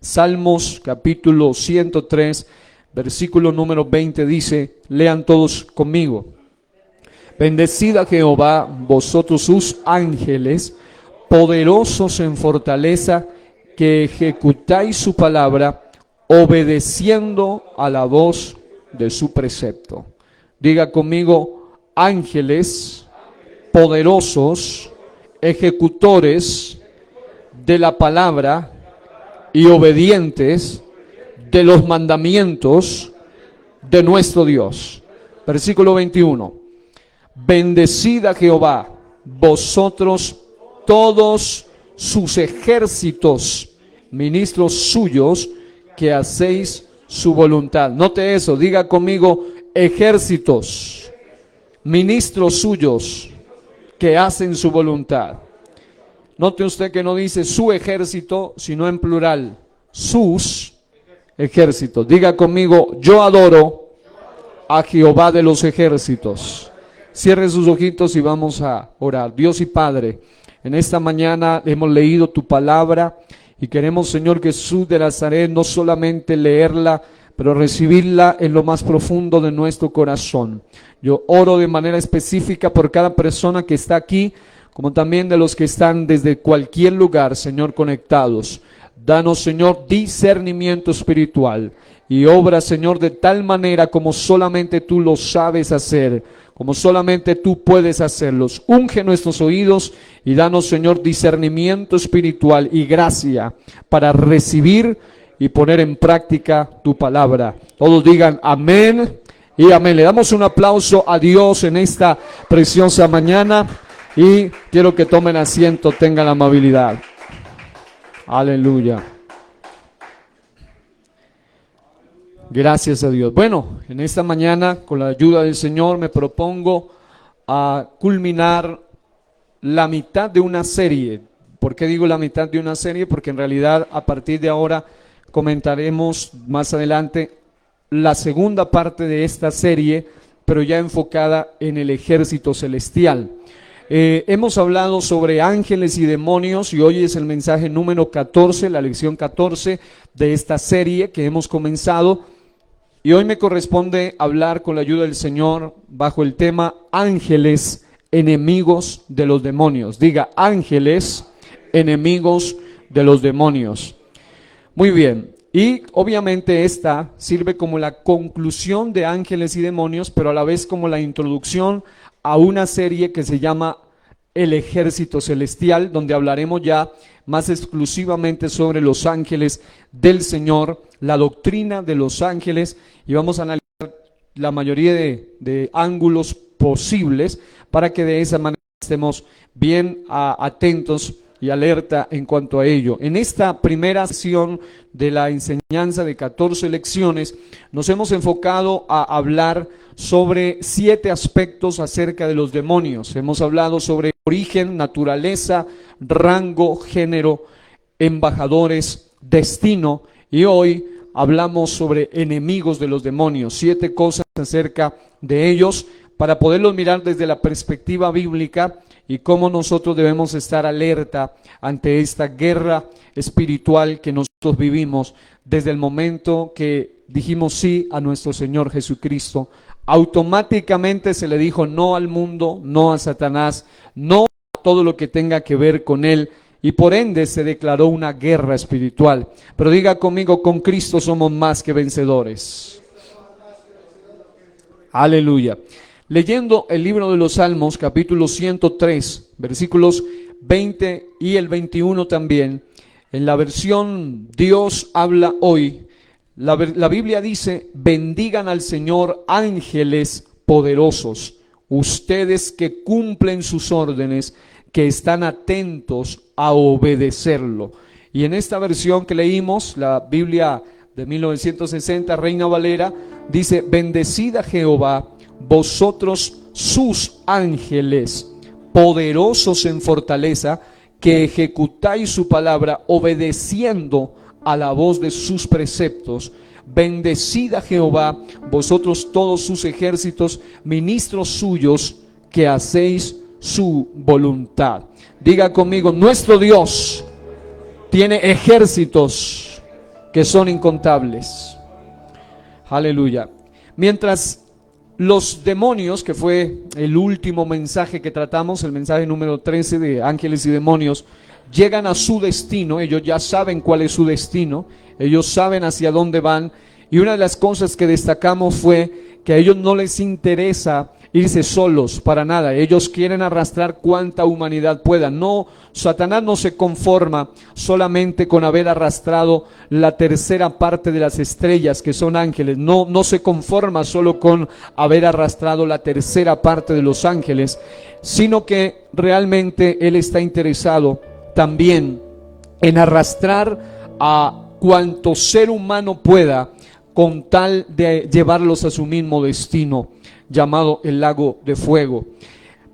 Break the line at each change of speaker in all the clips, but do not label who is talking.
Salmos capítulo 103, versículo número 20 dice, lean todos conmigo. Bendecid a Jehová, vosotros sus ángeles, poderosos en fortaleza, que ejecutáis su palabra, obedeciendo a la voz de su precepto. Diga conmigo, ángeles poderosos, ejecutores de la palabra y obedientes de los mandamientos de nuestro Dios. Versículo 21. Bendecid a Jehová, vosotros todos sus ejércitos, ministros suyos, que hacéis su voluntad. Note eso, diga conmigo, ejércitos, ministros suyos, que hacen su voluntad. Note usted que no dice su ejército, sino en plural, sus ejércitos. Diga conmigo, yo adoro a Jehová de los ejércitos. Cierre sus ojitos y vamos a orar. Dios y Padre, en esta mañana hemos leído tu palabra y queremos, Señor Jesús de Nazaret, no solamente leerla, pero recibirla en lo más profundo de nuestro corazón. Yo oro de manera específica por cada persona que está aquí, como también de los que están desde cualquier lugar, Señor, conectados. Danos, Señor, discernimiento espiritual y obra, Señor, de tal manera como solamente tú lo sabes hacer, como solamente tú puedes hacerlos. Unge nuestros oídos y danos, Señor, discernimiento espiritual y gracia para recibir y poner en práctica tu palabra. Todos digan amén y amén. Le damos un aplauso a Dios en esta preciosa mañana. Y quiero que tomen asiento, tengan la amabilidad. Aleluya. Gracias a Dios. Bueno, en esta mañana, con la ayuda del Señor, me propongo a culminar la mitad de una serie. ¿Por qué digo la mitad de una serie? Porque en realidad a partir de ahora comentaremos más adelante la segunda parte de esta serie, pero ya enfocada en el ejército celestial. Hemos hablado sobre ángeles y demonios y hoy es el mensaje número 14, la lección 14 de esta serie que hemos comenzado. Y hoy me corresponde hablar con la ayuda del Señor bajo el tema ángeles enemigos de los demonios. Diga, ángeles enemigos de los demonios. Muy bien. Y obviamente esta sirve como la conclusión de ángeles y demonios, pero a la vez como la introducción a una serie que se llama El Ejército Celestial, donde hablaremos ya más exclusivamente sobre los ángeles del Señor, la doctrina de los ángeles, y vamos a analizar la mayoría de ángulos posibles para que de esa manera estemos bien atentos y alerta en cuanto a ello. En esta primera sesión de la enseñanza de 14 lecciones, nos hemos enfocado a hablar sobre 7 aspectos acerca de los demonios. Hemos hablado sobre origen, naturaleza, rango, género, embajadores, destino, y hoy hablamos sobre enemigos de los demonios, 7 cosas acerca de ellos para poderlos mirar desde la perspectiva bíblica y cómo nosotros debemos estar alerta ante esta guerra espiritual que nosotros vivimos desde el momento que dijimos sí a nuestro Señor Jesucristo. Automáticamente se le dijo no al mundo, no a Satanás, no a todo lo que tenga que ver con él, y por ende se declaró una guerra espiritual. Pero diga conmigo, con Cristo somos más que vencedores. Aleluya. Leyendo el libro de los Salmos, capítulo 103, versículos 20 y el 21 también, en la versión Dios habla hoy, la Biblia dice, bendigan al Señor ángeles poderosos, ustedes que cumplen sus órdenes, que están atentos a obedecerlo. Y en esta versión que leímos, la Biblia de 1960, Reina Valera, dice, bendecid a Jehová, vosotros sus ángeles, poderosos en fortaleza, que ejecutáis su palabra, obedeciendo a la voz de sus preceptos. Bendecid a Jehová, vosotros todos sus ejércitos, ministros suyos, que hacéis su voluntad. Diga conmigo, nuestro Dios tiene ejércitos que son incontables. Aleluya. Mientras los demonios, que fue el último mensaje que tratamos, el mensaje número 13 de ángeles y demonios, llegan a su destino, ellos ya saben cuál es su destino, ellos saben hacia dónde van, y una de las cosas que destacamos fue que a ellos no les interesa irse solos para nada, ellos quieren arrastrar cuanta humanidad puedan. No, Satanás no se conforma solamente con haber arrastrado la tercera parte de las estrellas que son ángeles, no se conforma solo con haber arrastrado la tercera parte de los ángeles, sino que realmente él está interesado también en arrastrar a cuanto ser humano pueda con tal de llevarlos a su mismo destino, llamado el lago de fuego.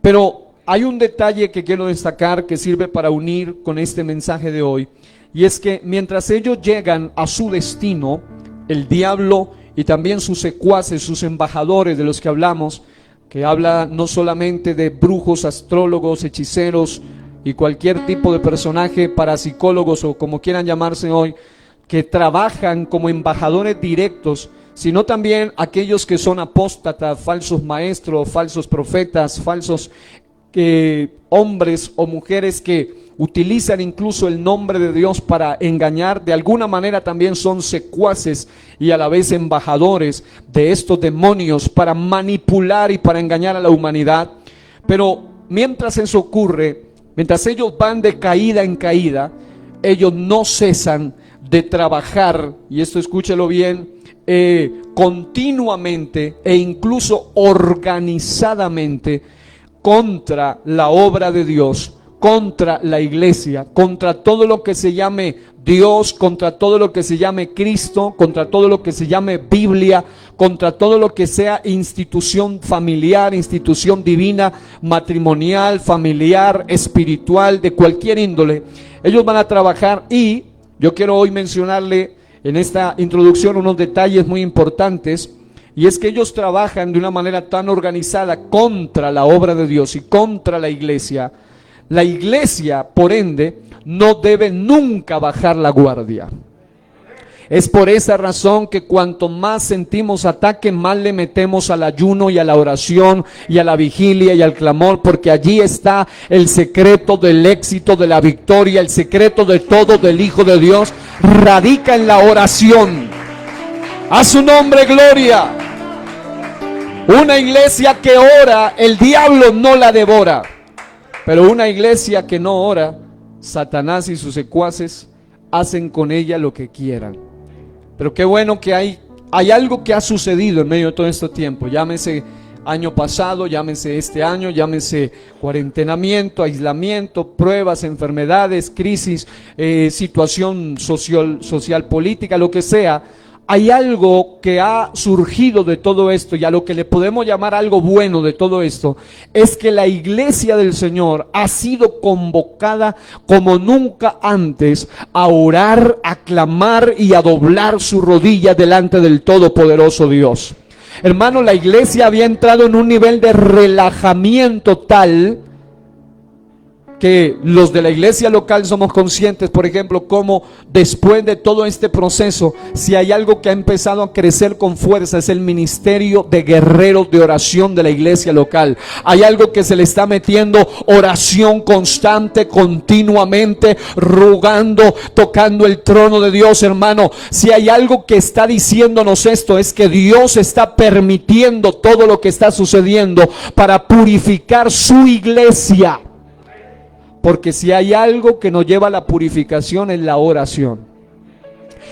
Pero hay un detalle que quiero destacar que sirve para unir con este mensaje de hoy, y es que mientras ellos llegan a su destino, el diablo y también sus secuaces, sus embajadores de los que hablamos, que habla no solamente de brujos, astrólogos, hechiceros y cualquier tipo de personaje, parapsicólogos o como quieran llamarse hoy, que trabajan como embajadores directos, sino también aquellos que son apóstatas, falsos maestros, falsos profetas, falsos hombres o mujeres que utilizan incluso el nombre de Dios para engañar. De alguna manera también son secuaces y a la vez embajadores de estos demonios para manipular y para engañar a la humanidad. Pero mientras eso ocurre, mientras ellos van de caída en caída, ellos no cesan de trabajar, y esto escúchelo bien, continuamente e incluso organizadamente contra la obra de Dios, contra la iglesia, contra todo lo que se llame Dios, contra todo lo que se llame Cristo, contra todo lo que se llame Biblia, contra todo lo que sea institución familiar, institución divina, matrimonial, familiar, espiritual, de cualquier índole. Ellos van a trabajar, y yo quiero hoy mencionarle en esta introducción unos detalles muy importantes, y es que ellos trabajan de una manera tan organizada contra la obra de Dios y contra la iglesia. La iglesia, por ende, no debe nunca bajar la guardia. Es por esa razón que cuanto más sentimos ataque, más le metemos al ayuno y a la oración y a la vigilia y al clamor, porque allí está el secreto del éxito, de la victoria, el secreto de todo del Hijo de Dios, radica en la oración. A su nombre gloria. Una iglesia que ora, el diablo no la devora, pero una iglesia que no ora, Satanás y sus secuaces hacen con ella lo que quieran. Pero qué bueno que hay algo que ha sucedido en medio de todo este tiempo, llámese año pasado, llámese este año, llámese cuarentenamiento, aislamiento, pruebas, enfermedades, crisis, situación social, política, lo que sea. Hay algo que ha surgido de todo esto, y a lo que le podemos llamar algo bueno de todo esto, es que la iglesia del Señor ha sido convocada como nunca antes a orar, a clamar y a doblar su rodilla delante del todopoderoso Dios. Hermano, la iglesia había entrado en un nivel de relajamiento tal que los de la iglesia local somos conscientes, por ejemplo, cómo después de todo este proceso, si hay algo que ha empezado a crecer con fuerza, es el ministerio de guerreros de oración de la iglesia local. Hay algo que se le está metiendo, oración constante, continuamente, rogando, tocando el trono de Dios. Hermano, si hay algo que está diciéndonos esto, es que Dios está permitiendo todo lo que está sucediendo para purificar su iglesia. Porque si hay algo que nos lleva a la purificación, es la oración.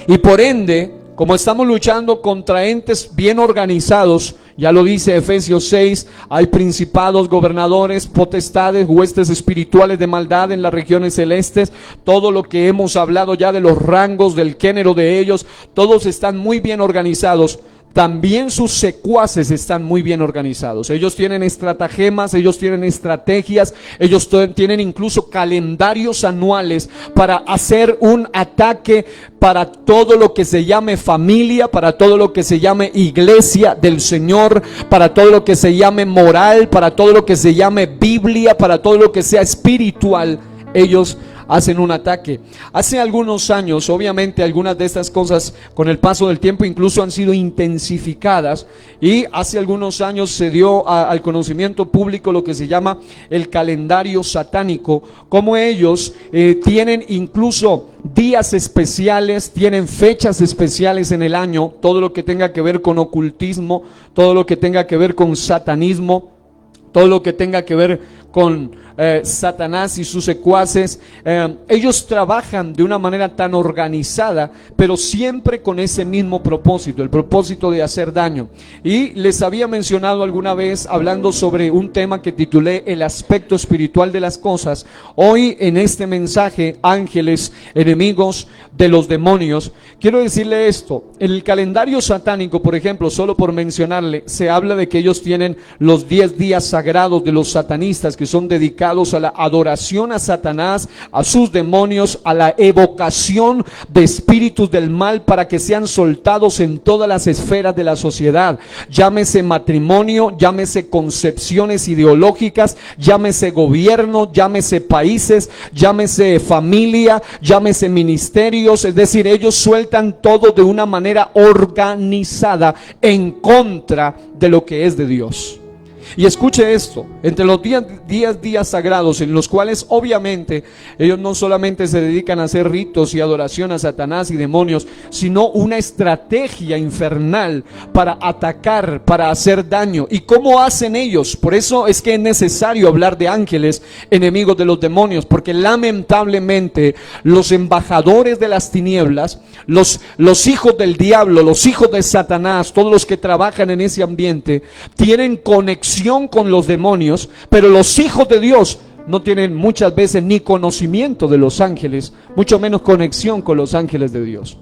Y por ende, como estamos luchando contra entes bien organizados, ya lo dice Efesios 6, hay principados, gobernadores, potestades, huestes espirituales de maldad en las regiones celestes. Todo lo que hemos hablado ya de los rangos, del género de ellos, todos están muy bien organizados. También sus secuaces están muy bien organizados. Ellos tienen estratagemas, ellos tienen estrategias, ellos tienen incluso calendarios anuales para hacer un ataque para todo lo que se llame familia, para todo lo que se llame iglesia del Señor, para todo lo que se llame moral, para todo lo que se llame Biblia, para todo lo que sea espiritual. Ellos hacen un ataque. Hace algunos años, obviamente, algunas de estas cosas con el paso del tiempo incluso han sido intensificadas, y hace algunos años se dio al conocimiento público lo que se llama el calendario satánico, como ellos tienen incluso días especiales, tienen fechas especiales en el año, todo lo que tenga que ver con ocultismo, todo lo que tenga que ver con satanismo, todo lo que tenga que ver con Satanás y sus secuaces. Ellos trabajan de una manera tan organizada, pero siempre con ese mismo propósito, el propósito de hacer daño. Y les había mencionado alguna vez, hablando sobre un tema que titulé el aspecto espiritual de las cosas. Hoy en este mensaje, ángeles, enemigos de los demonios, quiero decirle esto: en el calendario satánico, por ejemplo, solo por mencionarle, se habla de que ellos tienen los 10 días sagrados de los satanistas, que son dedicados a la adoración a Satanás, a sus demonios, a la evocación de espíritus del mal para que sean soltados en todas las esferas de la sociedad. Llámese matrimonio, llámese concepciones ideológicas, llámese gobierno, llámese países, llámese familia, llámese ministerios. Es decir, ellos sueltan todo de una manera organizada en contra de lo que es de Dios. Y escuche esto: entre los días sagrados, en los cuales obviamente ellos no solamente se dedican a hacer ritos y adoración a Satanás y demonios, sino una estrategia infernal para atacar, para hacer daño. ¿Y cómo hacen ellos? Por eso es que es necesario hablar de ángeles, enemigos de los demonios, porque lamentablemente los embajadores de las tinieblas, los hijos del diablo, los hijos de Satanás, todos los que trabajan en ese ambiente, tienen conexión con los demonios, pero los hijos de Dios no tienen muchas veces ni conocimiento de los ángeles, mucho menos conexión con los ángeles de Dios.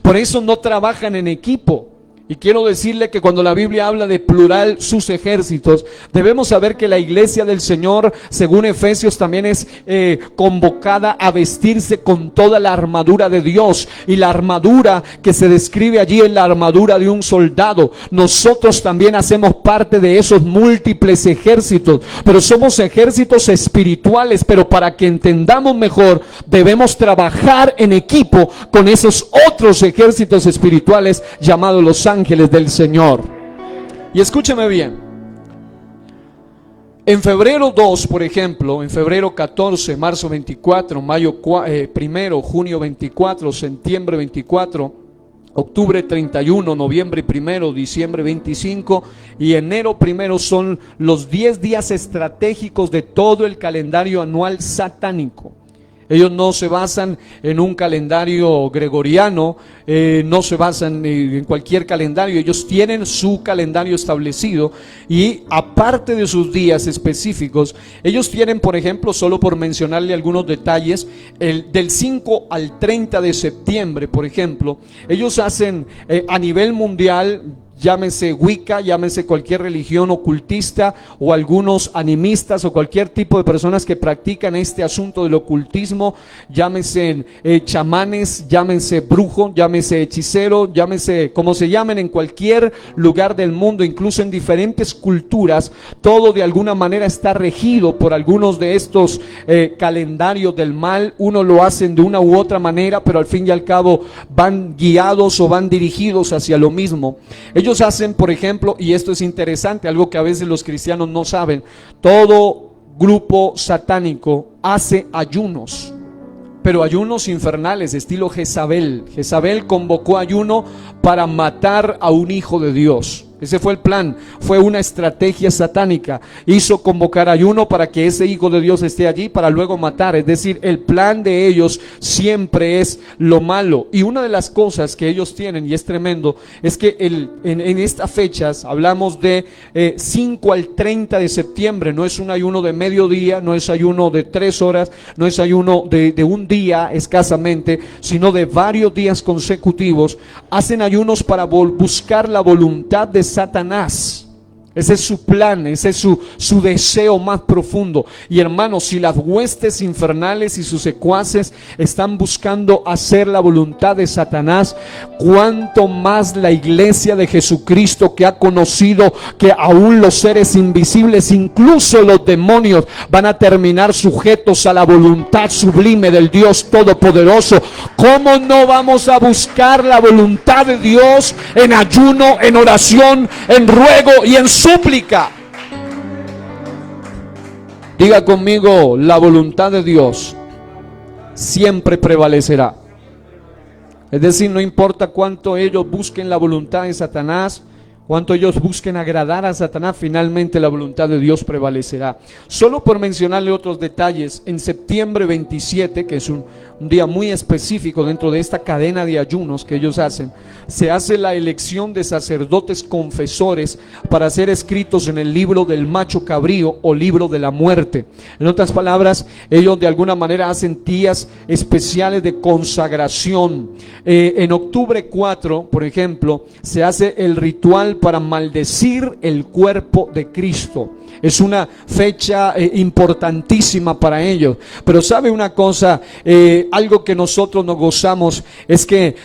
Por eso no trabajan en equipo. Y quiero decirle que cuando la Biblia habla de plural sus ejércitos, debemos saber que la iglesia del Señor, según Efesios, también es convocada a vestirse con toda la armadura de Dios. Y la armadura que se describe allí es la armadura de un soldado. Nosotros también hacemos parte de esos múltiples ejércitos, pero somos ejércitos espirituales. Pero para que entendamos mejor, debemos trabajar en equipo con esos otros ejércitos espirituales llamados los ángeles del Señor. Y escúcheme bien: en febrero 2, por ejemplo, en febrero 14, marzo 24, mayo 1, junio 24, septiembre 24, octubre 31, noviembre 1, diciembre 25 y enero 1 son los 10 días estratégicos de todo el calendario anual satánico. Ellos no se basan en un calendario gregoriano, no se basan en cualquier calendario. Ellos tienen su calendario establecido, y aparte de sus días específicos, ellos tienen, por ejemplo, solo por mencionarle algunos detalles, del 5 al 30 de septiembre, por ejemplo, ellos hacen a nivel mundial, llámese Wicca, llámese cualquier religión ocultista, o algunos animistas, o cualquier tipo de personas que practican este asunto del ocultismo, llámese chamanes, llámese brujo, llámese hechicero, llámese como se llamen en cualquier lugar del mundo, incluso en diferentes culturas, todo de alguna manera está regido por algunos de estos calendarios del mal. Uno lo hacen de una u otra manera, pero al fin y al cabo van guiados o van dirigidos hacia lo mismo. Ellos hacen, por ejemplo, y esto es interesante, algo que a veces los cristianos no saben: todo grupo satánico hace ayunos, pero ayunos infernales, estilo Jezabel. Jezabel convocó ayuno para matar a un hijo de Dios. Ese fue el plan, fue una estrategia satánica. Hizo convocar ayuno para que ese hijo de Dios esté allí para luego matar. Es decir, el plan de ellos siempre es lo malo. Y una de las cosas que ellos tienen, y es tremendo, es que en estas fechas, hablamos de 5 al 30 de septiembre, no es un ayuno de mediodía, no es ayuno de 3 horas, no es ayuno de un día escasamente, sino de varios días consecutivos. Hacen ayunos para buscar la voluntad de Satanás. Ese es su plan, ese es su deseo más profundo. Y hermanos, si las huestes infernales y sus secuaces están buscando hacer la voluntad de Satanás, cuánto más la iglesia de Jesucristo, que ha conocido que aún los seres invisibles, incluso los demonios, van a terminar sujetos a la voluntad sublime del Dios Todopoderoso. ¿Cómo no vamos a buscar la voluntad de Dios en ayuno, en oración, en ruego y en súplica? Diga conmigo: la voluntad de Dios siempre prevalecerá. Es decir, no importa cuánto ellos busquen la voluntad de Satanás, cuánto ellos busquen agradar a Satanás, finalmente la voluntad de Dios prevalecerá. Solo por mencionarle otros detalles, en septiembre 27, que es un día muy específico dentro de esta cadena de ayunos que ellos hacen, se hace la elección de sacerdotes confesores para ser escritos en el libro del macho cabrío o libro de la muerte. En otras palabras, ellos de alguna manera hacen días especiales de consagración. En octubre 4, por ejemplo, se hace el ritual para maldecir el cuerpo de Cristo. Es una fecha importantísima para ellos. Pero sabe una cosa, algo que nosotros nos gozamos es que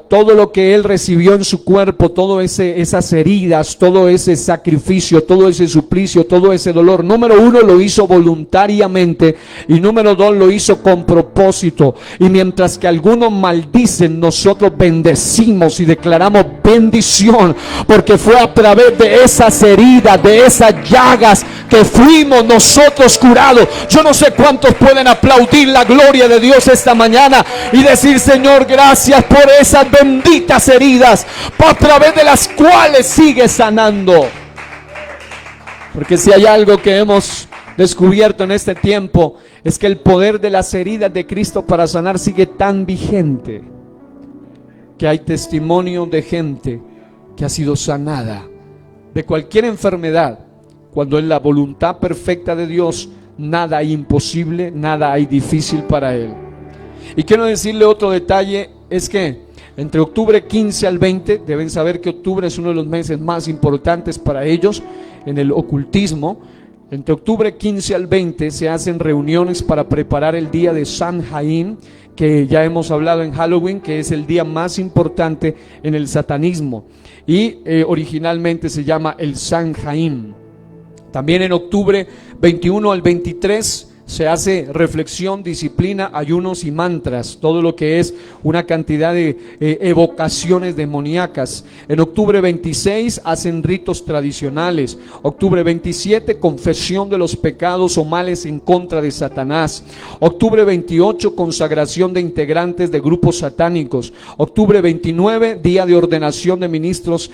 todo lo que Él recibió en su cuerpo, todas esas heridas, todo ese sacrificio, todo ese suplicio, todo ese dolor, número uno, lo hizo voluntariamente, y número dos, lo hizo con propósito. Y mientras que algunos maldicen, nosotros bendecimos y declaramos bendición, porque fue a través de esas heridas, de esas llagas, que fuimos nosotros curados. Yo no sé cuántos pueden aplaudir la gloria de Dios esta mañana y decir: Señor, gracias por esas benditas heridas a través de las cuales sigue sanando. Porque si hay algo que hemos descubierto en este tiempo, es que el poder de las heridas de Cristo para sanar sigue tan vigente, que hay testimonio de gente que ha sido sanada de cualquier enfermedad. Cuando en la voluntad perfecta de Dios, nada hay imposible, nada hay difícil para Él. Y quiero decirle otro detalle, es que entre octubre 15 al 20, deben saber que octubre es uno de los meses más importantes para ellos en el ocultismo. Entre octubre 15 al 20 se hacen reuniones para preparar el día de Samhain, que ya hemos hablado en Halloween, que es el día más importante en el satanismo. Y originalmente se llama el Samhain. También en octubre 21 al 23 se hace reflexión, disciplina, ayunos y mantras, todo lo que es una cantidad de evocaciones demoníacas. En octubre 26 hacen ritos tradicionales. Octubre 27, confesión de los pecados o males en contra de Satanás. Octubre 28, consagración de integrantes de grupos satánicos. Octubre 29, día de ordenación de ministros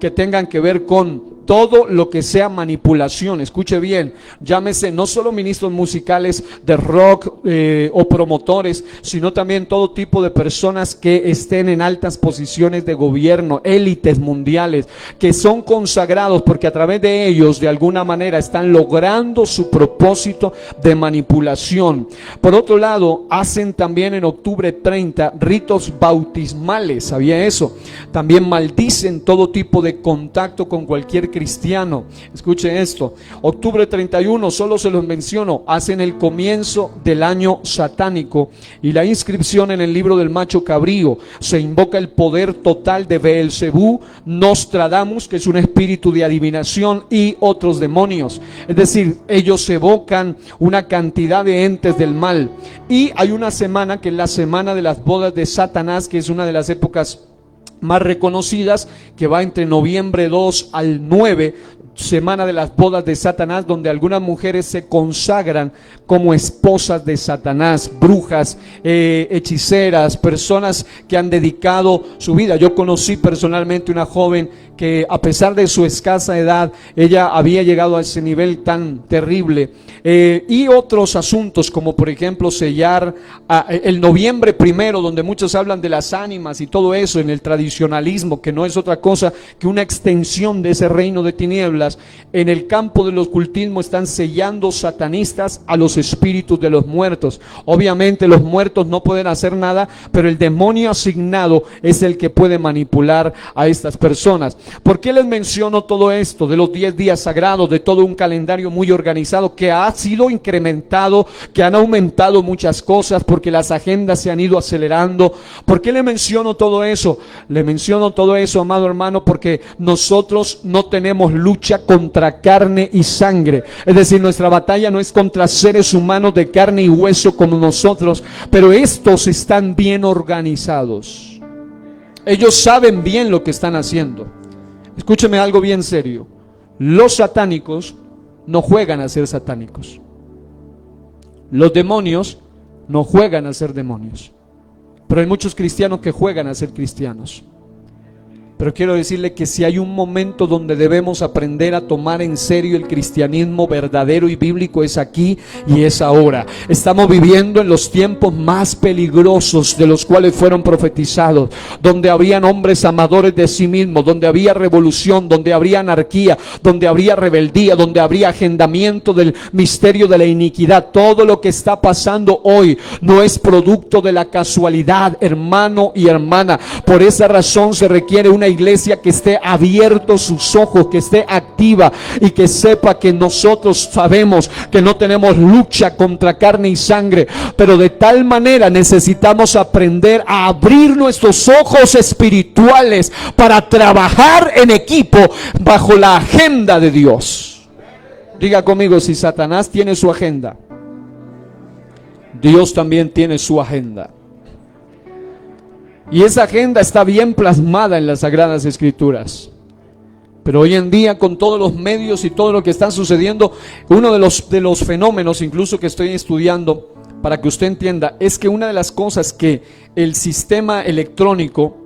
que tengan que ver con todo lo que sea manipulación. Escuche bien, llámese no solo ministros musicales de rock o promotores, sino también todo tipo de personas que estén en altas posiciones de gobierno, élites mundiales, que son consagrados porque a través de ellos de alguna manera están logrando su propósito de manipulación. Por otro lado, hacen también en octubre 30 ritos bautismales. ¿Sabía eso? También maldicen todo tipo de contacto con cualquier cristiano. Escuche esto, octubre 31, solo se los menciono, hacen el comienzo del año satánico y la inscripción en el libro del macho cabrío. Se invoca el poder total de Beelzebú, Nostradamus, que es un espíritu de adivinación, y otros demonios. Es decir, ellos evocan una cantidad de entes del mal. Y hay una semana que es la semana de las bodas de Satanás, que es una de las épocas más reconocidas, que va entre noviembre 2 al 9, semana de las bodas de Satanás, donde algunas mujeres se consagran como esposas de Satanás, brujas, hechiceras, personas que han dedicado su vida. Yo conocí personalmente una joven que, a pesar de su escasa edad, ella había llegado a ese nivel tan terrible, y otros asuntos como por ejemplo sellar el noviembre primero, donde muchos hablan de las ánimas y todo eso en el tradicionalismo, que no es otra cosa que una extensión de ese reino de tinieblas. En el campo del ocultismo están sellando satanistas a los los espíritus de los muertos. Obviamente los muertos no pueden hacer nada, pero el demonio asignado es el que puede manipular a estas personas. ¿Por qué les menciono todo esto? De los 10 días sagrados, de todo un calendario muy organizado que ha sido incrementado, que han aumentado muchas cosas porque las agendas se han ido acelerando. ¿Por qué le menciono todo eso? Le menciono todo eso, amado hermano, porque nosotros no tenemos lucha contra carne y sangre. Es decir, nuestra batalla no es contra seres humanos de carne y hueso como nosotros, pero estos están bien organizados. Ellos saben bien lo que están haciendo. Escúcheme algo bien serio. Los satánicos no juegan a ser satánicos. Los demonios no juegan a ser demonios. Pero hay muchos cristianos que juegan a ser cristianos. Pero quiero decirle que si hay un momento donde debemos aprender a tomar en serio el cristianismo verdadero y bíblico, es aquí y es ahora. Estamos viviendo en los tiempos más peligrosos de los cuales fueron profetizados, donde habrían hombres amadores de sí mismos, donde había revolución, donde habría anarquía, donde habría rebeldía, donde habría agendamiento del misterio de la iniquidad. Todo lo que está pasando hoy no es producto de la casualidad, hermano y hermana. Por esa razón se requiere una iglesia que esté abierto sus ojos, que esté activa y que sepa que nosotros sabemos que no tenemos lucha contra carne y sangre, pero de tal manera necesitamos aprender a abrir nuestros ojos espirituales para trabajar en equipo bajo la agenda de Dios. Diga conmigo, si Satanás tiene su agenda, Dios también tiene su agenda. Y esa agenda está bien plasmada en las Sagradas Escrituras. Pero hoy en día, con todos los medios y todo lo que está sucediendo, uno de los fenómenos incluso que estoy estudiando, para que usted entienda, es que una de las cosas que el sistema electrónico,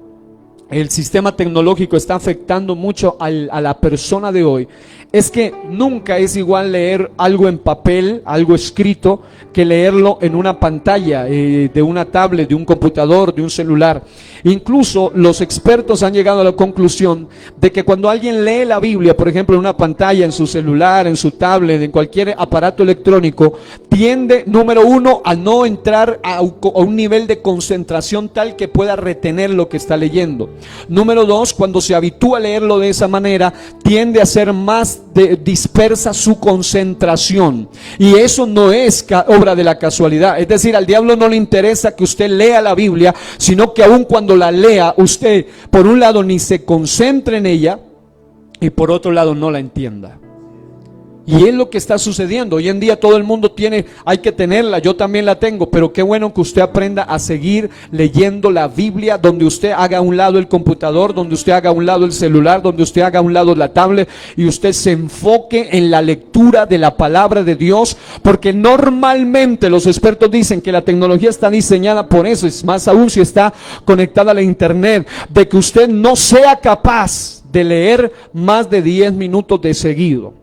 el sistema tecnológico está afectando mucho a la persona de hoy, es que nunca es igual leer algo en papel, algo escrito, que leerlo en una pantalla de una tablet, de un computador, de un celular. Incluso los expertos han llegado a la conclusión de que cuando alguien lee la Biblia, por ejemplo, en una pantalla, en su celular, en su tablet, en cualquier aparato electrónico, tiende, número uno, a no entrar a un nivel de concentración tal que pueda retener lo que está leyendo. Número dos, cuando se habitúa a leerlo de esa manera, tiende a ser más dispersa su concentración, y eso no es obra de la casualidad. Es decir, al diablo no le interesa que usted lea la Biblia, sino que aun cuando la lea, usted por un lado ni se concentre en ella y por otro lado no la entienda. Y es lo que está sucediendo. Hoy en día todo el mundo hay que tenerla, yo también la tengo, pero qué bueno que usted aprenda a seguir leyendo la Biblia, donde usted haga a un lado el computador, donde usted haga a un lado el celular, donde usted haga a un lado la tablet, y usted se enfoque en la lectura de la palabra de Dios, porque normalmente los expertos dicen que la tecnología está diseñada por eso, es más aún si está conectada a la internet, de que usted no sea capaz de leer más de 10 minutos de seguido.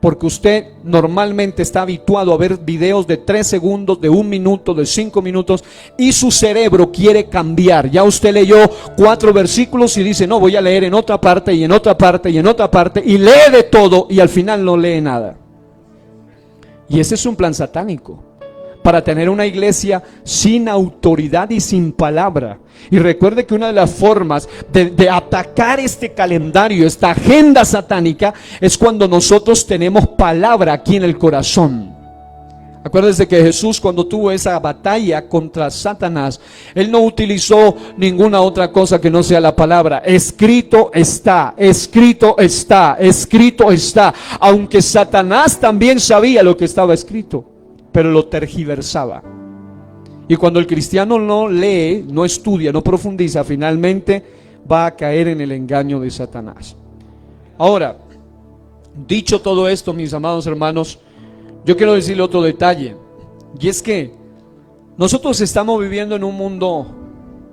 Porque usted normalmente está habituado a ver videos de 3 segundos, de 1 minuto, de 5 minutos, y su cerebro quiere cambiar. Ya usted leyó 4 versículos y dice, no, voy a leer en otra parte y en otra parte y en otra parte, y lee de todo y al final no lee nada. Y ese es un plan satánico, para tener una iglesia sin autoridad y sin palabra. Y recuerde que una de las formas de atacar este calendario, esta agenda satánica, es cuando nosotros tenemos palabra aquí en el corazón. Acuérdese que Jesús, cuando tuvo esa batalla contra Satanás, Él no utilizó ninguna otra cosa que no sea la palabra. Escrito está, escrito está, escrito está. Aunque Satanás también sabía lo que estaba escrito, pero lo tergiversaba. Y cuando el cristiano no lee, no estudia, no profundiza, finalmente va a caer en el engaño de Satanás. Ahora, dicho todo esto, mis amados hermanos, yo quiero decirle otro detalle, y es que nosotros estamos viviendo en un mundo,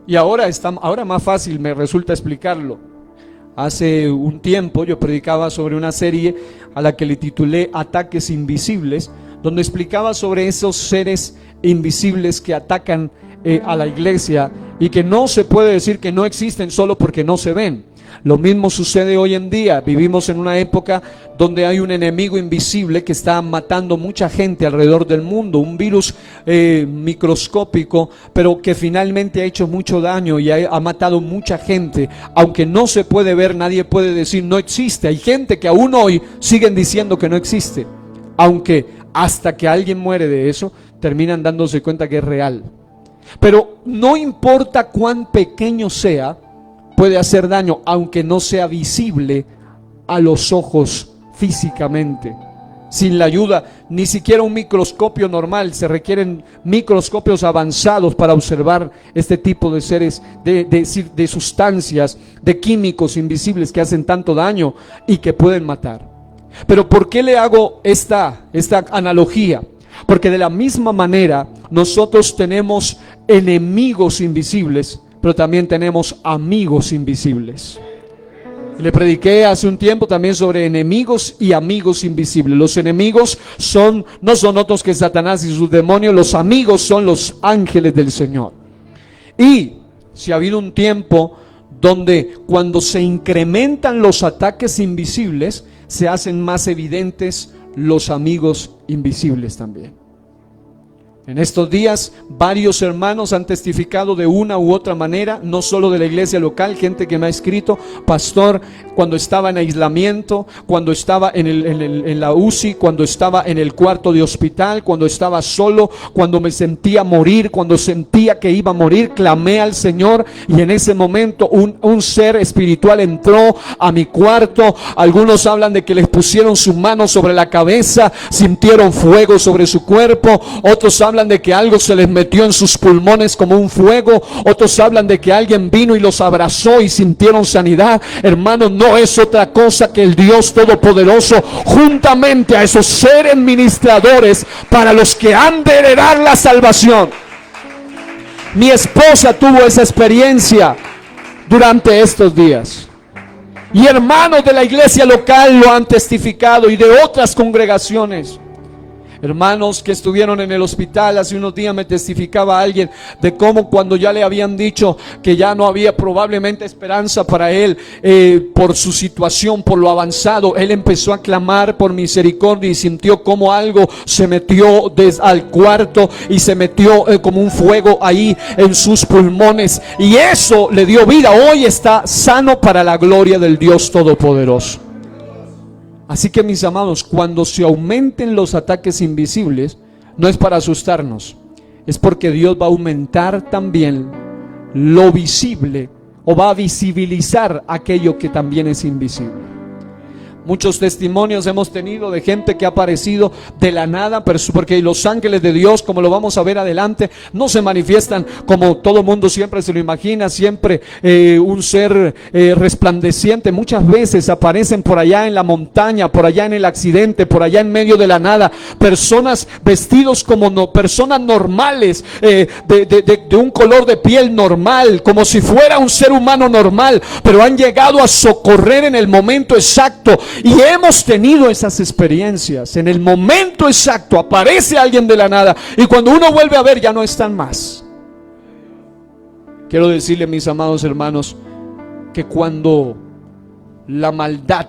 y ahora más fácil me resulta explicarlo. Hace un tiempo yo predicaba sobre una serie a la que le titulé Ataques Invisibles, donde explicaba sobre esos seres invisibles que atacan a la iglesia, y que no se puede decir que no existen solo porque no se ven. Lo mismo sucede hoy en día. Vivimos en una época donde hay un enemigo invisible que está matando mucha gente alrededor del mundo, un virus microscópico, pero que finalmente ha hecho mucho daño y ha matado mucha gente. Aunque no se puede ver, nadie puede decir no existe. Hay gente que aún hoy siguen diciendo que no existe, aunque hasta que alguien muere de eso, terminan dándose cuenta que es real. Pero no importa cuán pequeño sea, puede hacer daño, aunque no sea visible a los ojos físicamente. Sin la ayuda, ni siquiera un microscopio normal, se requieren microscopios avanzados para observar este tipo de seres, de sustancias, de químicos invisibles que hacen tanto daño y que pueden matar. Pero ¿por qué le hago esta analogía? Porque de la misma manera nosotros tenemos enemigos invisibles, pero también tenemos amigos invisibles. Le prediqué hace un tiempo también sobre enemigos y amigos invisibles. Los enemigos no son otros que Satanás y sus demonios. Los amigos son los ángeles del Señor. Y si ha habido un tiempo donde cuando se incrementan los ataques invisibles, se hacen más evidentes los amigos invisibles también. En estos días varios hermanos han testificado de una u otra manera, no solo de la iglesia local, gente que me ha escrito: pastor, cuando estaba en aislamiento, cuando estaba en la UCI, cuando estaba en el cuarto de hospital, cuando estaba solo, cuando me sentía morir, cuando sentía que iba a morir, clamé al Señor y en ese momento un ser espiritual entró a mi cuarto. Algunos hablan de que les pusieron su mano sobre la cabeza, sintieron fuego sobre su cuerpo. Otros hablan de que algo se les metió en sus pulmones como un fuego. Otros hablan de que alguien vino y los abrazó y sintieron sanidad. Hermanos, no es otra cosa que el Dios Todopoderoso, juntamente a esos seres ministradores para los que han de heredar la salvación. Mi esposa tuvo esa experiencia durante estos días, y hermanos de la iglesia local lo han testificado, y de otras congregaciones. Hermanos que estuvieron en el hospital, hace unos días me testificaba alguien de cómo cuando ya le habían dicho que ya no había probablemente esperanza para él, por su situación, por lo avanzado, él empezó a clamar por misericordia y sintió como algo se metió al cuarto y se metió como un fuego ahí en sus pulmones, y eso le dio vida. Hoy está sano para la gloria del Dios Todopoderoso. Así que, mis amados, cuando se aumenten los ataques invisibles, no es para asustarnos, es porque Dios va a aumentar también lo visible, o va a visibilizar aquello que también es invisible. Muchos testimonios hemos tenido de gente que ha aparecido de la nada, porque los ángeles de Dios, como lo vamos a ver adelante, no se manifiestan como todo mundo siempre se lo imagina, siempre un ser resplandeciente. Muchas veces aparecen por allá en la montaña, por allá en el accidente, por allá en medio de la nada, personas vestidos como personas normales, de un color de piel normal, como si fuera un ser humano normal, pero han llegado a socorrer en el momento exacto. Y hemos tenido esas experiencias. En el momento exacto aparece alguien de la nada, y cuando uno vuelve a ver ya no están más. Quiero decirle, mis amados hermanos, que cuando la maldad,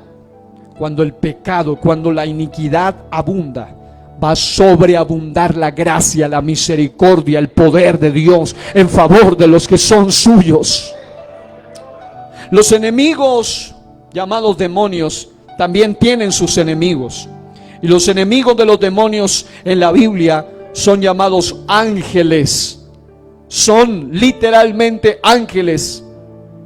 cuando el pecado, cuando la iniquidad abunda, va a sobreabundar la gracia, la misericordia, el poder de Dios en favor de los que son suyos. Los enemigos llamados demonios también tienen sus enemigos, y los enemigos de los demonios en la Biblia son llamados ángeles. Son literalmente ángeles.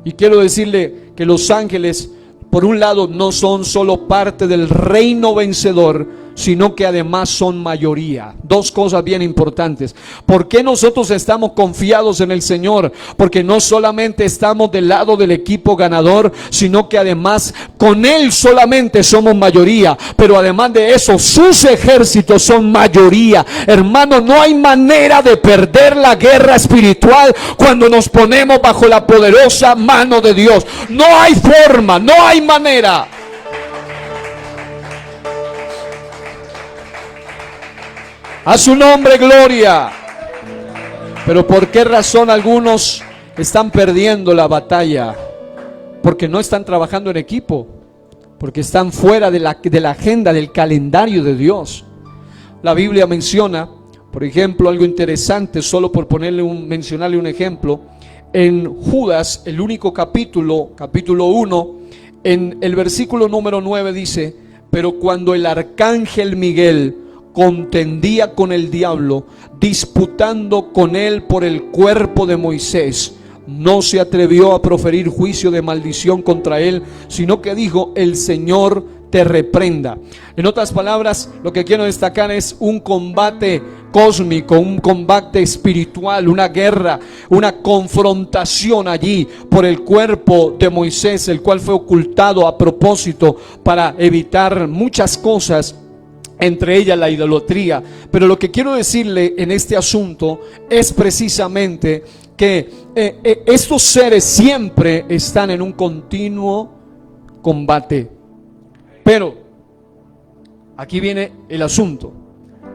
Y quiero decirle que los ángeles, por un lado, no son solo parte del reino vencedor, sino que además son mayoría. Dos cosas bien importantes. ¿Por qué nosotros estamos confiados en el Señor? Porque no solamente estamos del lado del equipo ganador, sino que además con Él solamente somos mayoría. Pero además de eso, sus ejércitos son mayoría. Hermano, no hay manera de perder la guerra espiritual cuando nos ponemos bajo la poderosa mano de Dios. No hay forma, no hay manera. A su nombre gloria. Pero ¿por qué razón algunos están perdiendo la batalla? porque no están trabajando en equipo, porque están fuera de la agenda, del calendario de Dios. La Biblia menciona, por ejemplo, algo interesante, solo por mencionarle un ejemplo, en Judas, el único capítulo 1, en el versículo número 9 dice: pero cuando el arcángel Miguel contendía con el diablo, disputando con él por el cuerpo de Moisés, no se atrevió a proferir juicio de maldición contra él, sino que dijo: el Señor te reprenda. En otras palabras, lo que quiero destacar es un combate cósmico, un combate espiritual, una guerra, una confrontación allí por el cuerpo de Moisés, el cual fue ocultado a propósito para evitar muchas cosas, entre ellas la idolatría. Pero lo que quiero decirle en este asunto es precisamente que estos seres siempre están en un continuo combate. Pero aquí viene el asunto: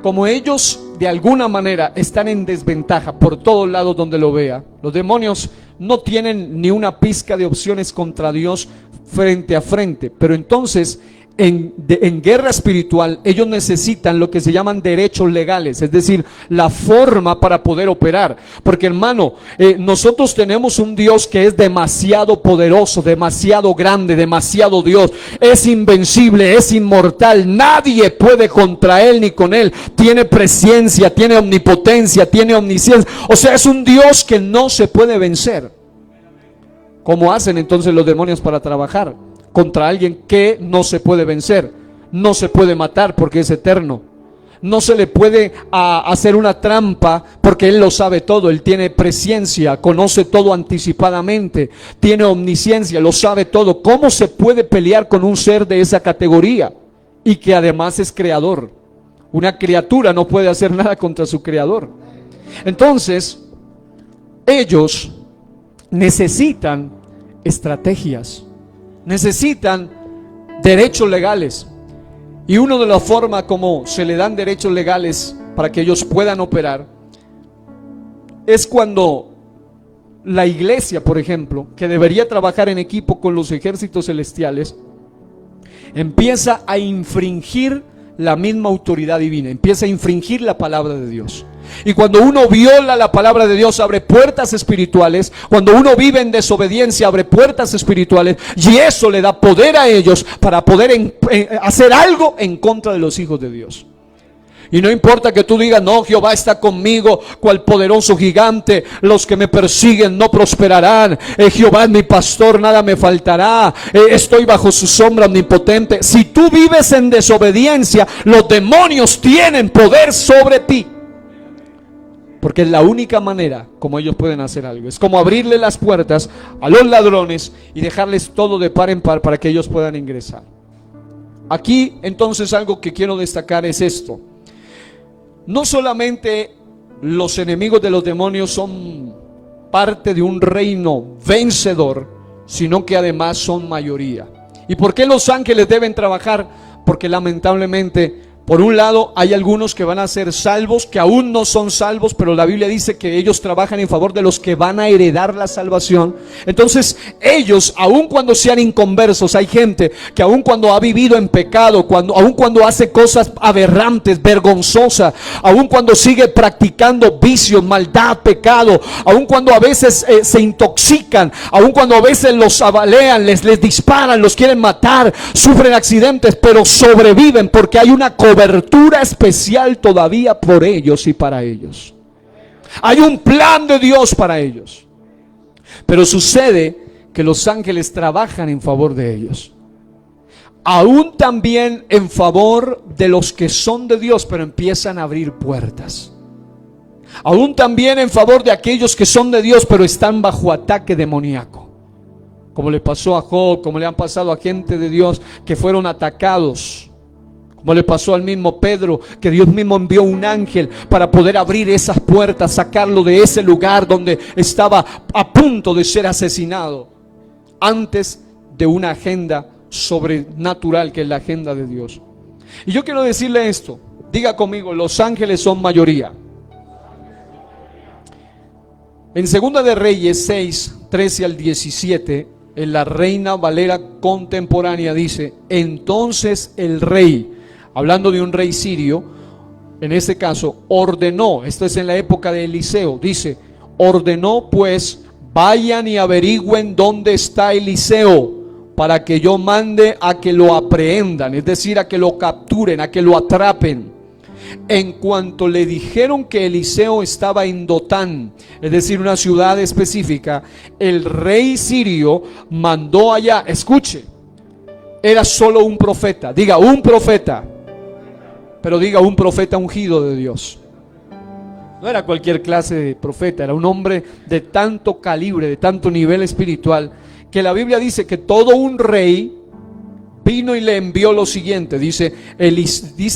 como ellos de alguna manera están en desventaja por todos lados donde lo vea, los demonios no tienen ni una pizca de opciones contra Dios frente a frente. Pero entonces en guerra espiritual ellos necesitan lo que se llaman derechos legales, es decir, la forma para poder operar. Porque, hermano, nosotros tenemos un Dios que es demasiado poderoso, demasiado grande, demasiado Dios, es invencible, es inmortal, nadie puede contra él ni con él, tiene presencia, tiene omnipotencia, tiene omnisciencia, o sea, es un Dios que no se puede vencer. ¿Cómo hacen entonces los demonios para trabajar contra alguien que no se puede vencer? No se puede matar porque es eterno. No se le puede hacer una trampa porque Él lo sabe todo. Él tiene presciencia, conoce todo anticipadamente, tiene omnisciencia, lo sabe todo. ¿Cómo se puede pelear con un ser de esa categoría y que además es creador? Una criatura no puede hacer nada contra su creador. Entonces, ellos necesitan estrategias, necesitan derechos legales. Y una de las formas como se le dan derechos legales para que ellos puedan operar es cuando la iglesia, por ejemplo, que debería trabajar en equipo con los ejércitos celestiales, empieza a infringir la misma autoridad divina, empieza a infringir la palabra de Dios. Y cuando uno viola la palabra de Dios, abre puertas espirituales. Cuando uno vive en desobediencia, abre puertas espirituales, y eso le da poder a ellos para poder hacer algo en contra de los hijos de Dios. Y no importa que tú digas: no, Jehová está conmigo, cual poderoso gigante, los que me persiguen no prosperarán, Jehová es mi pastor, nada me faltará, estoy bajo su sombra omnipotente. Si tú vives en desobediencia, los demonios tienen poder sobre ti, porque es la única manera como ellos pueden hacer algo. Es como abrirle las puertas a los ladrones y dejarles todo de par en par para que ellos puedan ingresar. Aquí entonces algo que quiero destacar es esto: no solamente los enemigos de los demonios son parte de un reino vencedor, sino que además son mayoría. ¿Y por qué los ángeles deben trabajar? Porque lamentablemente, por un lado, hay algunos que van a ser salvos, que aún no son salvos, pero la Biblia dice que ellos trabajan en favor de los que van a heredar la salvación. Entonces ellos, aun cuando sean inconversos, hay gente que aun cuando ha vivido en pecado, aun cuando hace cosas aberrantes, vergonzosas, aun cuando sigue practicando vicios, maldad, pecado, aun cuando a veces se intoxican, aun cuando a veces los abalean, les disparan, los quieren matar, sufren accidentes, pero sobreviven porque hay una cobertura especial todavía por ellos y para ellos. Hay un plan de Dios para ellos. Pero sucede que los ángeles trabajan en favor de ellos, aún también en favor de los que son de Dios, pero empiezan a abrir puertas. Aún también en favor de aquellos que son de Dios, pero están bajo ataque demoníaco, como le pasó a Job, como le han pasado a gente de Dios que fueron atacados, como le pasó al mismo Pedro, que Dios mismo envió un ángel para poder abrir esas puertas, sacarlo de ese lugar donde estaba a punto de ser asesinado, antes de una agenda sobrenatural que es la agenda de Dios. Y yo quiero decirle esto: diga conmigo, los ángeles son mayoría. En Segunda de Reyes 6, 13 al 17, en la Reina Valera contemporánea dice: entonces el rey, hablando de un rey sirio, en este caso ordenó, esto es en la época de Eliseo, dice, ordenó pues, vayan y averigüen dónde está Eliseo, para que yo mande a que lo aprehendan, es decir, a que lo capturen, a que lo atrapen. En cuanto le dijeron que Eliseo estaba en Dotán, es decir, una ciudad específica, el rey sirio mandó allá, escuche, era solo un profeta, diga un profeta, pero diga un profeta ungido de Dios. No era cualquier clase de profeta, era un hombre de tanto calibre, de tanto nivel espiritual, que la Biblia dice que todo un rey vino y le envió lo siguiente, dice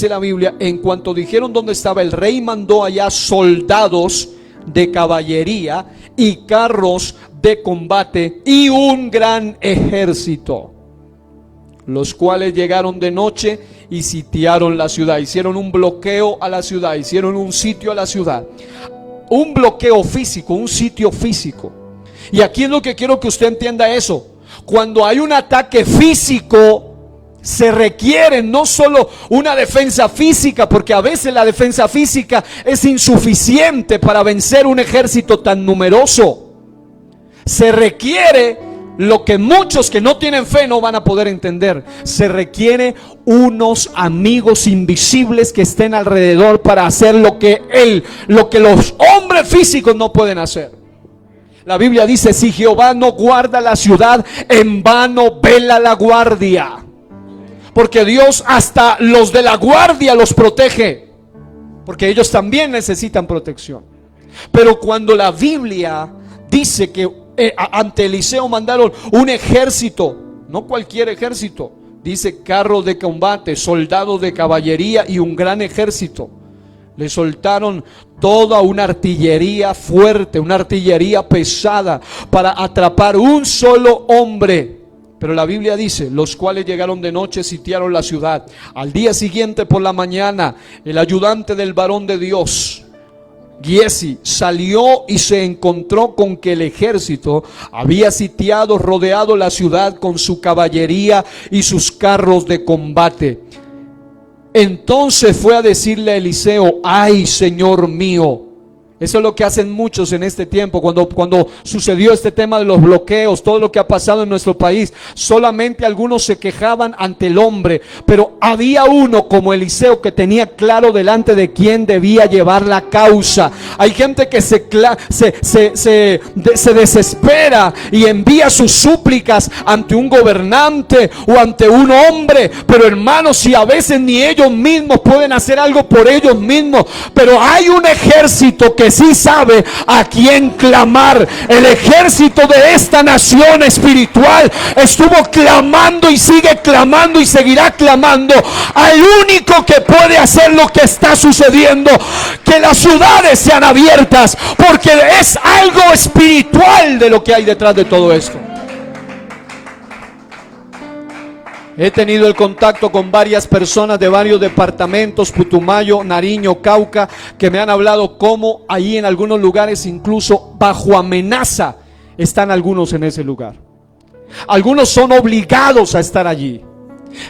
la Biblia, en cuanto dijeron dónde estaba, el rey mandó allá soldados de caballería y carros de combate y un gran ejército, los cuales llegaron de noche y sitiaron la ciudad, hicieron un bloqueo a la ciudad, hicieron un sitio a la ciudad, un bloqueo físico, un sitio físico. Y aquí es lo que quiero que usted entienda eso: cuando hay un ataque físico, se requiere no solo una defensa física, porque a veces la defensa física es insuficiente para vencer un ejército tan numeroso. Se requiere lo que muchos que no tienen fe no van a poder entender: se requiere unos amigos invisibles que estén alrededor para hacer lo que los hombres físicos no pueden hacer. La Biblia dice: si Jehová no guarda la ciudad, en vano vela la guardia. Porque Dios hasta los de la guardia los protege, porque ellos también necesitan protección. Pero cuando la Biblia dice que ante Eliseo mandaron un ejército, no cualquier ejército, dice carros de combate, soldados de caballería y un gran ejército, le soltaron toda una artillería fuerte, una artillería pesada para atrapar un solo hombre. Pero la Biblia dice: los cuales llegaron de noche, sitiaron la ciudad. Al día siguiente por la mañana, el ayudante del varón de Dios, Giesi, salió y se encontró con que el ejército había sitiado, rodeado la ciudad con su caballería y sus carros de combate. Entonces fue a decirle a Eliseo: ay, Señor mío. Eso es lo que hacen muchos en este tiempo. Cuando sucedió este tema de los bloqueos, todo lo que ha pasado en nuestro país, solamente algunos se quejaban ante el hombre, pero había uno como Eliseo que tenía claro delante de quién debía llevar la causa. Hay gente que se desespera y envía sus súplicas ante un gobernante o ante un hombre, pero hermanos, si a veces ni ellos mismos pueden hacer algo por ellos mismos, pero hay un ejército que sí sabe a quién clamar. El ejército de esta nación espiritual estuvo clamando y sigue clamando y seguirá clamando al único que puede hacer lo que está sucediendo, que las ciudades sean abiertas, porque es algo espiritual de lo que hay detrás de todo esto. He tenido el contacto con varias personas de varios departamentos, Putumayo, Nariño, Cauca, que me han hablado cómo ahí en algunos lugares, incluso bajo amenaza, están algunos en ese lugar. Algunos son obligados a estar allí.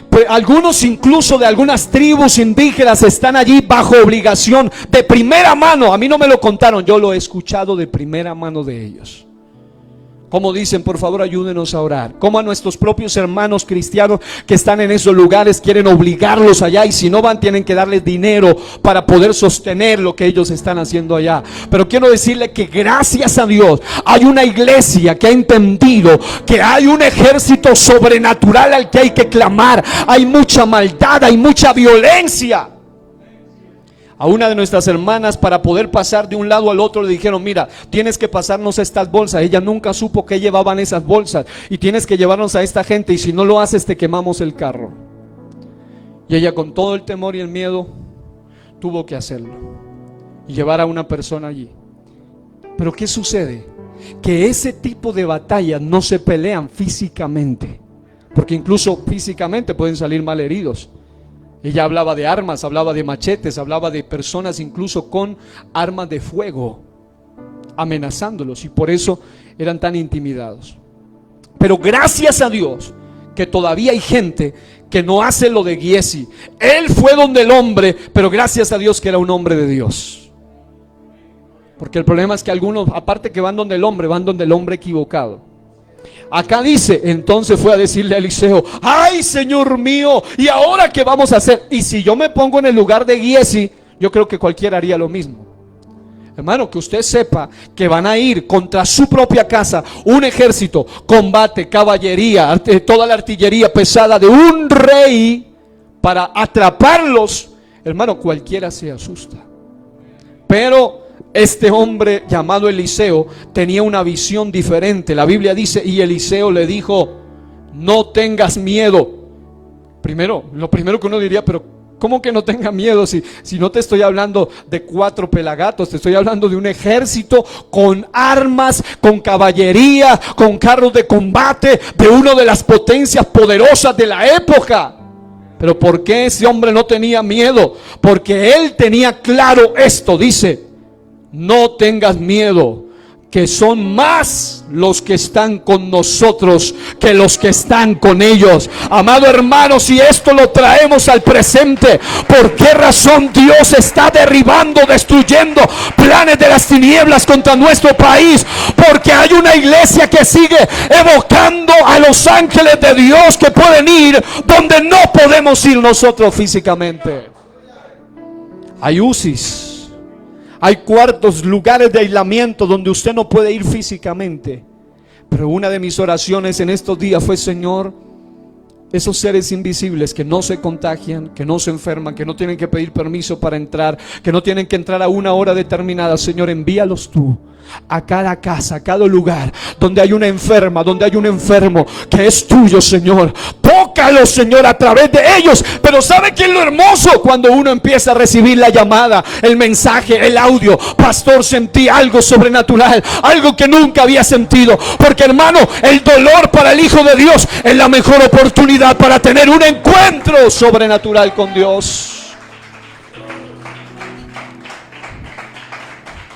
Pues algunos incluso de algunas tribus indígenas están allí bajo obligación, de primera mano. A mí no me lo contaron, yo lo he escuchado de primera mano de ellos. Como dicen: por favor ayúdenos a orar. Como a nuestros propios hermanos cristianos que están en esos lugares quieren obligarlos allá, y si no van tienen que darles dinero para poder sostener lo que ellos están haciendo allá. Pero quiero decirle que gracias a Dios hay una iglesia que ha entendido que hay un ejército sobrenatural al que hay que clamar. Hay mucha maldad, hay mucha violencia. A una de nuestras hermanas, para poder pasar de un lado al otro, le dijeron: mira, tienes que pasarnos estas bolsas. Ella nunca supo que llevaban esas bolsas, y tienes que llevarnos a esta gente, y si no lo haces te quemamos el carro. Y ella, con todo el temor y el miedo, tuvo que hacerlo y llevar a una persona allí. Pero ¿qué sucede? Que ese tipo de batallas no se pelean físicamente, porque incluso físicamente pueden salir mal heridos. Ella hablaba de armas, hablaba de machetes, hablaba de personas incluso con armas de fuego, amenazándolos, y por eso eran tan intimidados. Pero gracias a Dios que todavía hay gente que no hace lo de Giezi. Él fue donde el hombre, pero gracias a Dios que era un hombre de Dios. Porque el problema es que algunos, aparte que van donde el hombre, van donde el hombre equivocado. Acá dice, entonces fue a decirle a Eliseo: ay, Señor mío, ¿y ahora qué vamos a hacer? Y si yo me pongo en el lugar de Giezi, yo creo que cualquiera haría lo mismo. Hermano, que usted sepa que van a ir contra su propia casa un ejército, combate, caballería, toda la artillería pesada de un rey para atraparlos. Hermano, cualquiera se asusta. Pero este hombre llamado Eliseo tenía una visión diferente. La Biblia dice, y Eliseo le dijo: no tengas miedo. Primero, lo primero que uno diría, pero ¿cómo que no tenga miedo? Si no te estoy hablando de 4 pelagatos, te estoy hablando de un ejército con armas, con caballería, con carros de combate, de una de las potencias poderosas de la época. Pero ¿por qué ese hombre no tenía miedo? Porque él tenía claro esto, dice: no tengas miedo, que son más los que están con nosotros que los que están con ellos. Amado hermano, si esto lo traemos al presente, ¿por qué razón Dios está derribando, destruyendo planes de las tinieblas contra nuestro país? Porque hay una iglesia que sigue evocando a los ángeles de Dios que pueden ir donde no podemos ir nosotros físicamente. Hay UCIs, hay cuartos, lugares de aislamiento donde usted no puede ir físicamente. Pero una de mis oraciones en estos días fue: Señor, esos seres invisibles que no se contagian, que no se enferman, que no tienen que pedir permiso para entrar, que no tienen que entrar a una hora determinada, Señor, envíalos tú a cada casa, a cada lugar donde hay una enferma, donde hay un enfermo que es tuyo, Señor. Tócalo, Señor, a través de ellos. Pero ¿sabe qué es lo hermoso? Cuando uno empieza a recibir la llamada, el mensaje, el audio: pastor, sentí algo sobrenatural, algo que nunca había sentido. Porque, hermano, el dolor para el Hijo de Dios es la mejor oportunidad para tener un encuentro sobrenatural con Dios.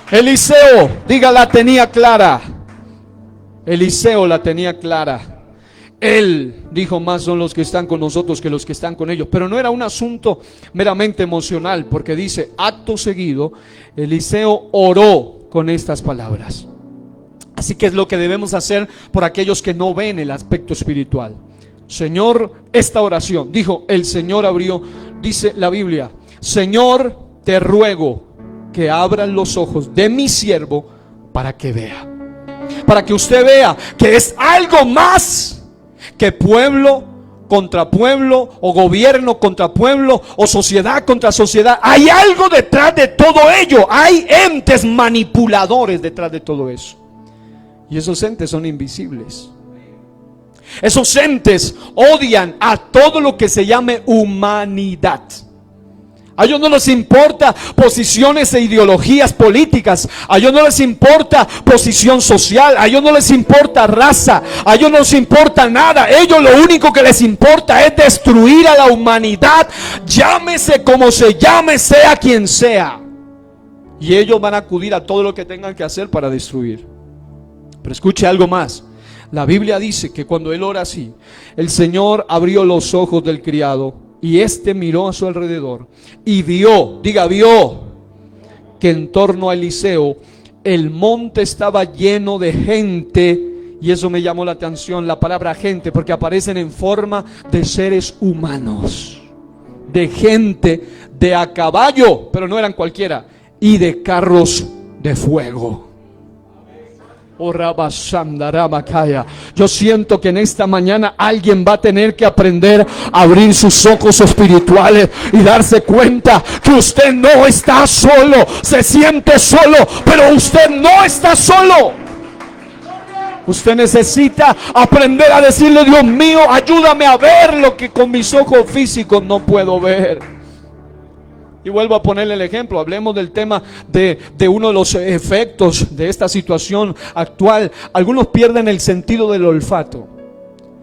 Eliseo, diga, la tenía clara. Eliseo la tenía clara. Él dijo: más son los que están con nosotros que los que están con ellos. Pero no era un asunto meramente emocional, porque dice, acto seguido, Eliseo oró con estas palabras. Así que es lo que debemos hacer por aquellos que no ven el aspecto espiritual. Señor, esta oración, dijo, el Señor abrió, dice la Biblia: Señor, te ruego que abran los ojos de mi siervo para que vea. Para que usted vea que es algo más que pueblo contra pueblo, o gobierno contra pueblo, o sociedad contra sociedad. Hay algo detrás de todo ello. Hay entes manipuladores detrás de todo eso. Y esos entes son invisibles. Esos entes odian a todo lo que se llame humanidad. A ellos no les importa posiciones e ideologías políticas. A ellos no les importa posición social. A ellos no les importa raza. A ellos no les importa nada. A ellos lo único que les importa es destruir a la humanidad, llámese como se llame, sea quien sea. Y ellos van a acudir a todo lo que tengan que hacer para destruir. Pero escuche algo más. La Biblia dice que cuando él ora así, el Señor abrió los ojos del criado, y éste miró a su alrededor y vio, diga, vio, que en torno a Eliseo el monte estaba lleno de gente. Y eso me llamó la atención, la palabra gente, porque aparecen en forma de seres humanos, de gente, de a caballo, pero no eran cualquiera, y de carros de fuego. Yo siento que en esta mañana alguien va a tener que aprender a abrir sus ojos espirituales y darse cuenta que usted no está solo. Se siente solo, pero usted no está solo. Usted necesita aprender a decirle: Dios mío, ayúdame a ver lo que con mis ojos físicos no puedo ver. Y vuelvo a ponerle el ejemplo. Hablemos del tema de uno de los efectos de esta situación actual. Algunos pierden el sentido del olfato,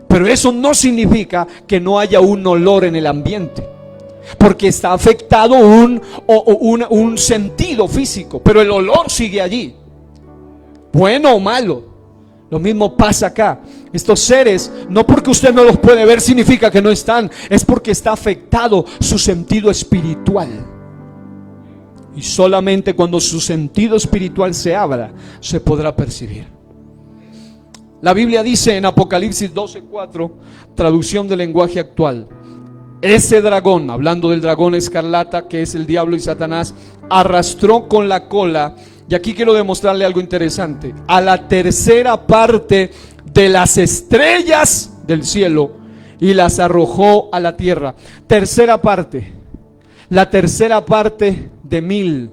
pero eso no significa que no haya un olor en el ambiente, porque está afectado un sentido físico, pero el olor sigue allí, bueno o malo. Lo mismo pasa acá. Estos seres, no porque usted no los puede ver significa que no están, es porque está afectado su sentido espiritual. Y solamente cuando su sentido espiritual se abra, se podrá percibir. La Biblia dice en Apocalipsis 12:4, traducción del lenguaje actual: ese dragón, hablando del dragón escarlata, que es el diablo y Satanás, arrastró con la cola, y aquí quiero demostrarle algo interesante, a la tercera parte de las estrellas del cielo y las arrojó a la tierra. Tercera parte, la tercera parte de 1000,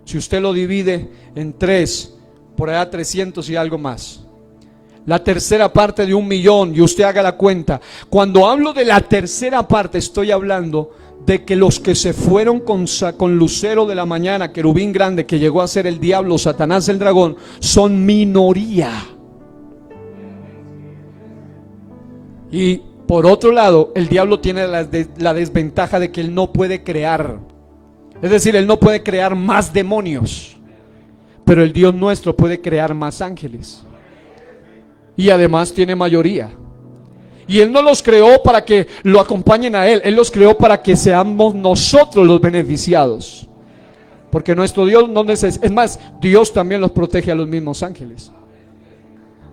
si usted lo divide en 3, por allá 300 y algo más. La tercera parte de 1.000.000, y usted haga la cuenta. Cuando hablo de la tercera parte, estoy hablando de que los que se fueron con Lucero de la mañana, querubín grande, que llegó a ser el diablo, Satanás, el dragón, son minoría. Y por otro lado, el diablo tiene la desventaja de que él no puede crear. Es decir, él no puede crear más demonios, pero el Dios nuestro puede crear más ángeles. Y además tiene mayoría. Y Él no los creó para que lo acompañen a Él. Él los creó para que seamos nosotros los beneficiados. Porque nuestro Dios no necesita. Es más, Dios también los protege a los mismos ángeles.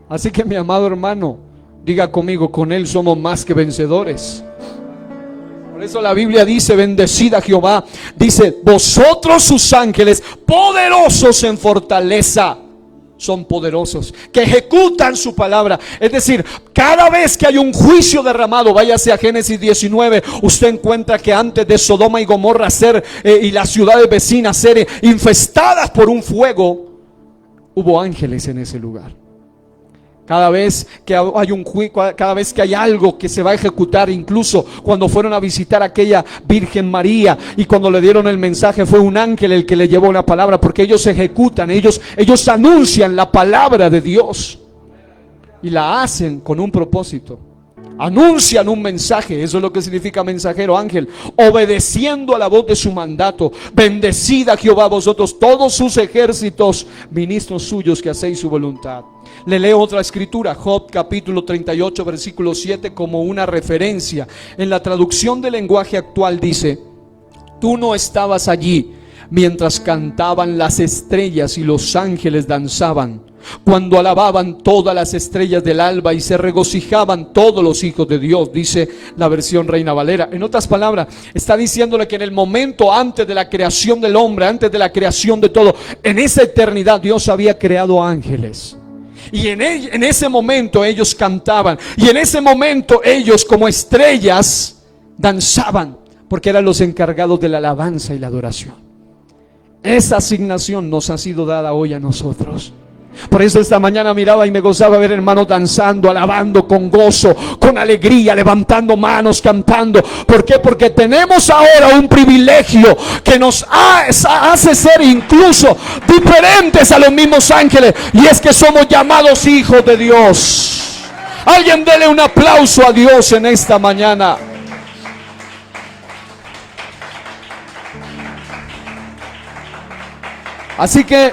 Así que mi amado hermano, diga conmigo, con Él somos más que vencedores. Por eso la Biblia dice: bendecida Jehová. Dice: vosotros sus ángeles, poderosos en fortaleza. Son poderosos, que ejecutan su palabra. Es decir, cada vez que hay un juicio derramado, váyase a Génesis 19, usted encuentra que antes de Sodoma y Gomorra y las ciudades vecinas ser infestadas por un fuego, hubo ángeles en ese lugar. Cada vez que hay algo que se va a ejecutar, incluso cuando fueron a visitar a aquella Virgen María y cuando le dieron el mensaje, fue un ángel el que le llevó la palabra, porque ellos ejecutan, ellos anuncian la palabra de Dios y la hacen con un propósito. Anuncian un mensaje, eso es lo que significa mensajero, ángel, obedeciendo a la voz de su mandato. Bendecida Jehová vosotros, todos sus ejércitos, ministros suyos que hacéis su voluntad. Le leo otra escritura, Job capítulo 38 versículo 7, como una referencia. En la traducción del lenguaje actual dice: tú no estabas allí mientras cantaban las estrellas y los ángeles danzaban, cuando alababan todas las estrellas del alba y se regocijaban todos los hijos de Dios, dice la versión Reina Valera. En otras palabras, está diciéndole que en el momento antes de la creación del hombre, antes de la creación de todo, en esa eternidad Dios había creado ángeles. Y en ese momento ellos cantaban, y en ese momento ellos como estrellas danzaban, porque eran los encargados de la alabanza y la adoración. Esa asignación nos ha sido dada hoy a nosotros. Por eso esta mañana miraba y me gozaba ver hermanos danzando, alabando con gozo, con alegría, levantando manos, cantando. ¿Por qué? Porque tenemos ahora un privilegio que nos hace ser incluso diferentes a los mismos ángeles, y es que somos llamados hijos de Dios. Alguien dele un aplauso a Dios en esta mañana. Así que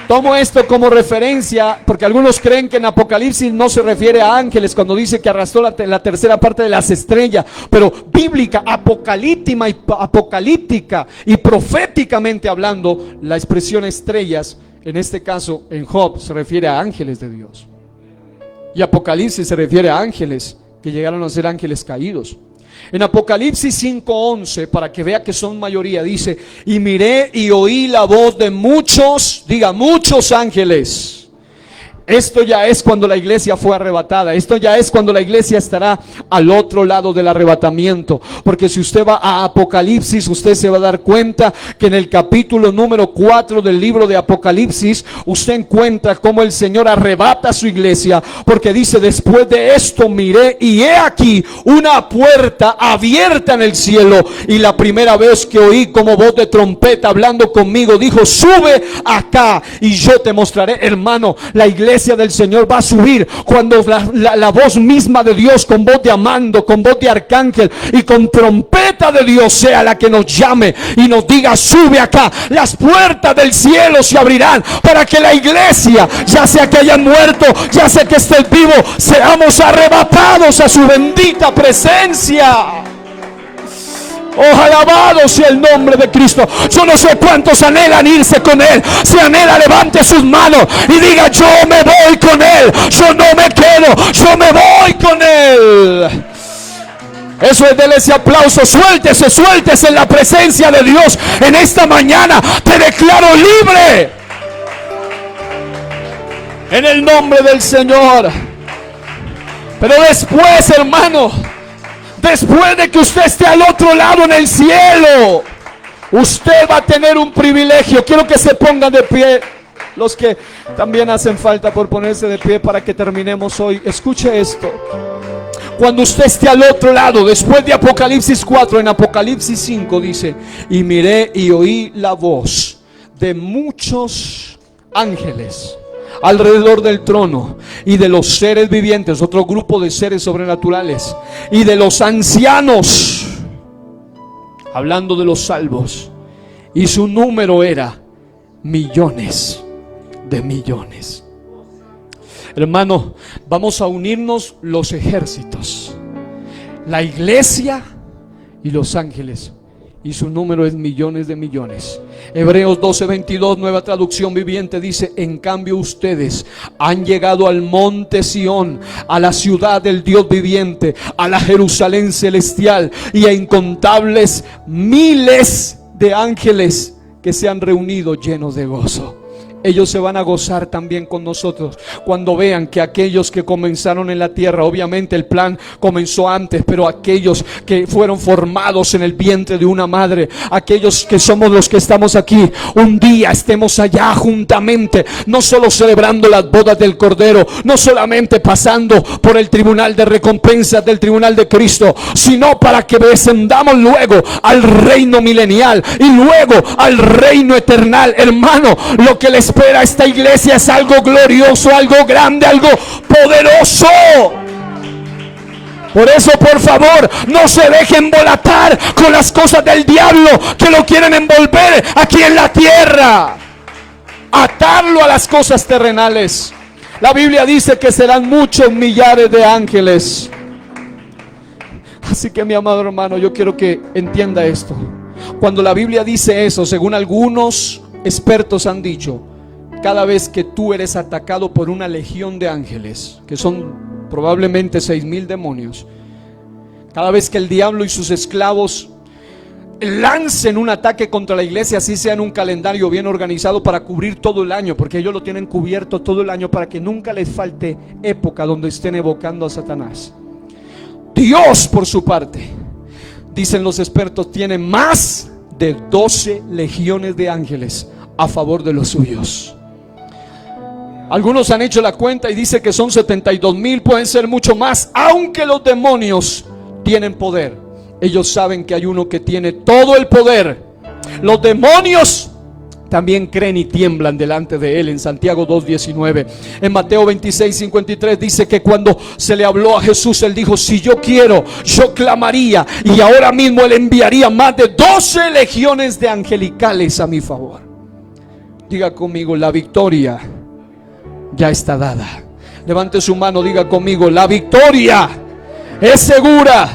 tomo esto como referencia, porque algunos creen que en Apocalipsis no se refiere a ángeles cuando dice que arrastró la tercera parte de las estrellas, pero bíblica, apocalíptica y proféticamente hablando, la expresión estrellas, en este caso en Job, se refiere a ángeles de Dios. Y Apocalipsis se refiere a ángeles que llegaron a ser ángeles caídos. En Apocalipsis 5:11, para que vea que son mayoría, dice: y miré y oí la voz de muchos, diga muchos ángeles. Esto ya es cuando la iglesia fue arrebatada. Esto ya es cuando la iglesia estará al otro lado del arrebatamiento. Porque si usted va a Apocalipsis, usted se va a dar cuenta que en el capítulo número 4 del libro de Apocalipsis, usted encuentra cómo el Señor arrebata a su iglesia. Porque dice: después de esto miré y he aquí una puerta abierta en el cielo. Y la primera vez que oí como voz de trompeta hablando conmigo, dijo: sube acá y yo te mostraré. Hermano, la iglesia iglesia del Señor va a subir cuando la voz misma de Dios, con voz de amando, con voz de arcángel y con trompeta de Dios, sea la que nos llame y nos diga: sube acá. Las puertas del cielo se abrirán para que la iglesia, ya sea que hayan muerto, ya sea que esté vivo, seamos arrebatados a su bendita presencia. Oh, alabado sea el nombre de Cristo. Yo no sé cuántos anhelan irse con Él. Si anhela, levante sus manos y diga: yo me voy con Él. Yo no me quedo, yo me voy con Él. Eso es, dele ese aplauso. Suéltese en la presencia de Dios. En esta mañana te declaro libre, en el nombre del Señor. Pero después, hermano, después de que usted esté al otro lado en el cielo, usted va a tener un privilegio. Quiero que se pongan de pie los que también hacen falta por ponerse de pie para que terminemos hoy. Escuche esto. Cuando usted esté al otro lado, después de Apocalipsis 4, en Apocalipsis 5 dice: y miré y oí la voz de muchos ángeles alrededor del trono, y de los seres vivientes, otro grupo de seres sobrenaturales, y de los ancianos, hablando de los salvos, y su número era millones de millones. Hermano, vamos a unirnos los ejércitos, la iglesia y los ángeles, y su número es millones de millones. Hebreos 12:22, nueva traducción viviente, dice: en cambio ustedes han llegado al monte Sión, a la ciudad del Dios viviente, a la Jerusalén celestial, y a incontables miles de ángeles que se han reunido llenos de gozo. Ellos se van a gozar también con nosotros cuando vean que aquellos que comenzaron en la tierra, obviamente el plan comenzó antes, pero aquellos que fueron formados en el vientre de una madre, aquellos que somos los que estamos aquí, un día estemos allá juntamente, no solo celebrando las bodas del Cordero, no solamente pasando por el tribunal de recompensas del tribunal de Cristo, sino para que descendamos luego al reino milenial y luego al reino eternal. Hermano, lo que les espera a esta iglesia es algo glorioso, algo grande, algo poderoso. Por eso, por favor, no se dejen embolatar con las cosas del diablo que lo quieren envolver aquí en la tierra, atarlo a las cosas terrenales. La Biblia dice que serán muchos millares de ángeles. Así que, mi amado hermano, yo quiero que entienda esto. Cuando la Biblia dice eso, según algunos expertos han dicho, cada vez que tú eres atacado por una legión de ángeles, que son probablemente 6,000 demonios, cada vez que el diablo y sus esclavos lancen un ataque contra la iglesia, así sea en un calendario bien organizado para cubrir todo el año, porque ellos lo tienen cubierto todo el año para que nunca les falte época donde estén evocando a Satanás. Dios, por su parte, dicen los expertos, tiene más de 12 legiones de ángeles a favor de los suyos. Algunos han hecho la cuenta y dice que son 72,000, pueden ser mucho más. Aunque los demonios tienen poder, ellos saben que hay uno que tiene todo el poder. Los demonios también creen y tiemblan delante de él. En Santiago 2:19. En Mateo 26:53 dice que cuando se le habló a Jesús, él dijo: si yo quiero, yo clamaría, y ahora mismo él enviaría más de 12 legiones de angelicales a mi favor. Diga conmigo: la victoria ya está dada. Levante su mano, diga conmigo: la victoria es segura.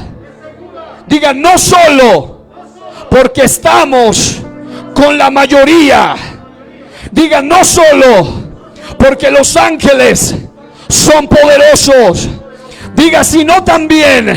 Diga: no solo porque estamos con la mayoría. Diga: no solo porque los ángeles son poderosos. Diga: sino también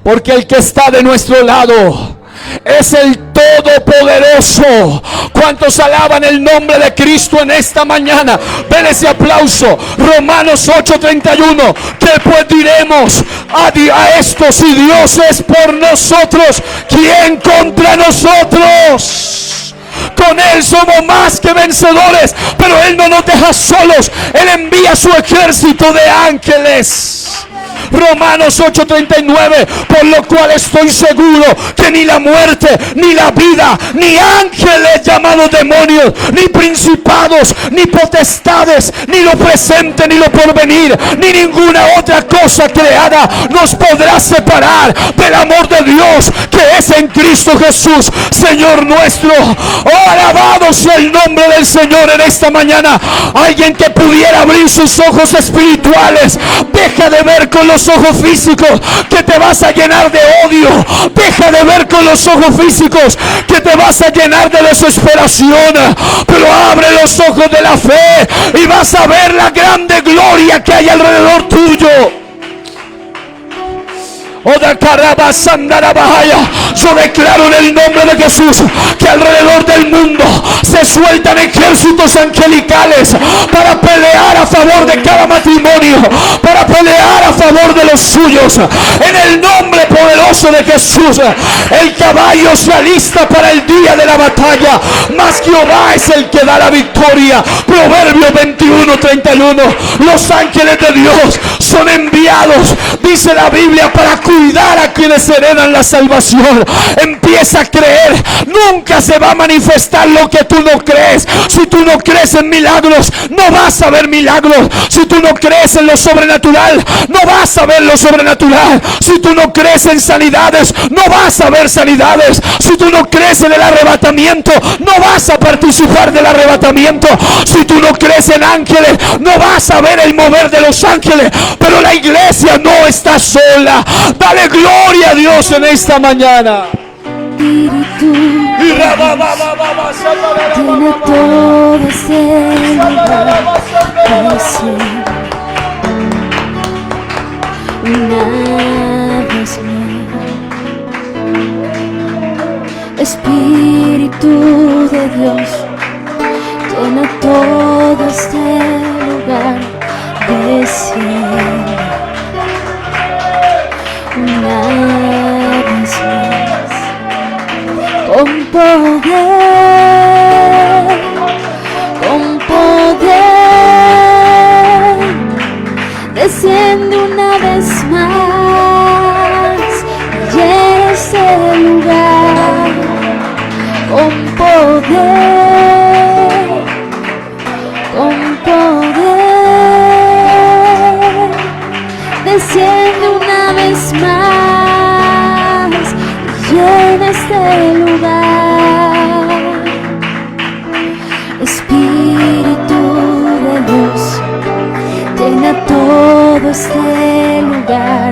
porque el que está de nuestro lado es el Todopoderoso. ¿Cuántos alaban el nombre de Cristo en esta mañana? Ven ese aplauso. Romanos 8:31. ¿Qué pues diremos a esto? Si Dios es por nosotros, ¿quién contra nosotros? Con Él somos más que vencedores. Pero Él no nos deja solos. Él envía su ejército de ángeles Romanos 8:39, por lo cual estoy seguro que ni la muerte, ni la vida, ni ángeles llamados demonios, ni principados, ni potestades, ni lo presente, ni lo porvenir, ni ninguna otra cosa creada nos podrá separar del amor de Dios que es en Cristo Jesús, Señor nuestro. Oh, alabado sea el nombre del Señor en esta mañana. Alguien que pudiera abrir sus ojos espirituales. Deja de ver con los ojos físicos que te vas a llenar de odio. Deja de ver con los ojos físicos que te vas a llenar de desesperación, pero abre los ojos de la fe y vas a ver la grande gloria que hay alrededor tuyo. Yo declaro en el nombre de Jesús que alrededor del mundo se sueltan ejércitos angelicales para pelear a favor de cada matrimonio, para pelear a favor de los suyos. En el nombre poderoso de Jesús, el caballo se alista para el día de la batalla, mas Jehová es el que da la victoria. Proverbios 21:31. Los ángeles de Dios son enviados, dice la Biblia, para cuidar a quienes heredan la salvación. Empieza a creer. Nunca se va a manifestar lo que tú no crees. Si tú no crees en milagros, no vas a ver milagros. Si tú no crees en lo sobrenatural, no vas a ver lo sobrenatural. Si tú no crees en sanidades, no vas a ver sanidades. Si tú no crees en el arrebatamiento, no vas a participar del arrebatamiento. Si tú no crees en ángeles, no vas a ver el mover de los ángeles. Pero la iglesia no está sola. Dale gloria a Dios en esta mañana.
Espíritu, llena todo este lugar. Una vez más, Espíritu de Dios, llena todo este lugar. Desciende una vez más, con poder, desciende una vez más, llena este lugar, con poder, desciende una vez más, llena este lugar. Espíritu de Dios, llena todo este lugar.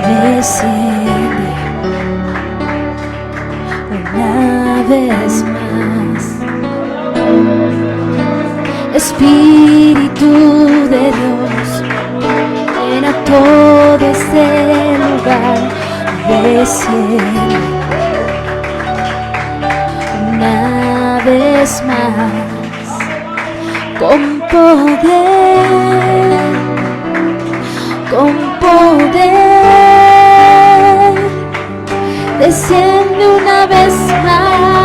Desciende una vez más. Espíritu de Dios, llena todo este lugar. Desciende una vez más, con poder, desciende una vez más.